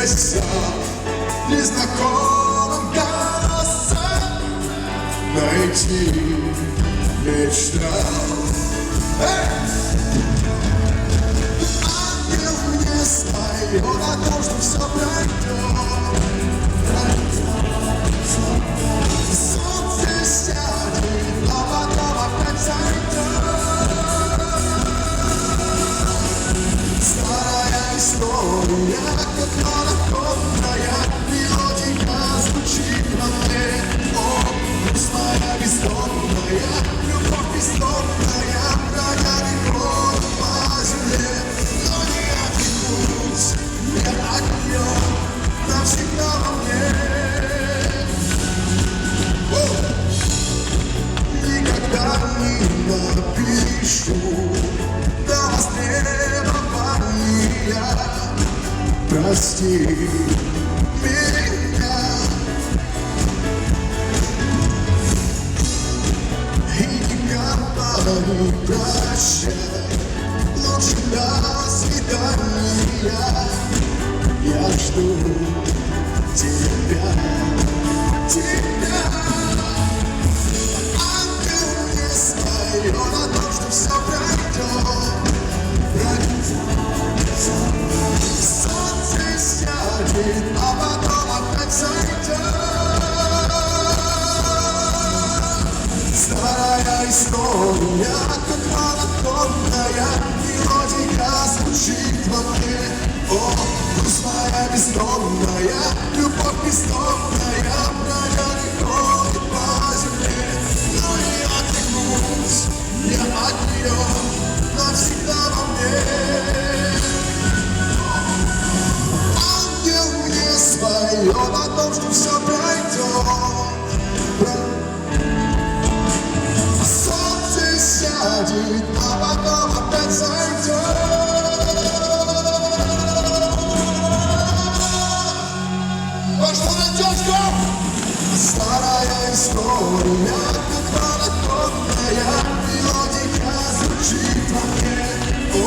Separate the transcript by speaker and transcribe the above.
Speaker 1: встретиться незнакомым голосом, найти мечтал. Ангел мне споет о том, что все пройдет. Солнце сядет, а потом опять зайдет. Старая история, как монотонная мелодика звучит во мне. О, грустная, бездомная, любовь бездомная, бродя ходит по земле. Но не отвернусь, не от нее, навсегда во мне. Никогда не напишу до востребования. Прости меня и не говори прощай. Лучше до свидания. Я жду тебя. О том, что все пройдет. Солнце сядет, а потом опять зайдет. Старая история, как монотонная мелодика звучит во мне. О, грустная, бездомная, любовь бездомная, бродя ходит по земле. Но не отвернусь, я от нее навсегда во мне. Ангел мне споет о том, что все пройдет. Солнце сядет, а потом опять зайдет. Ну что найдешь, старая история, как монотонная мелодика звучит во мне. О,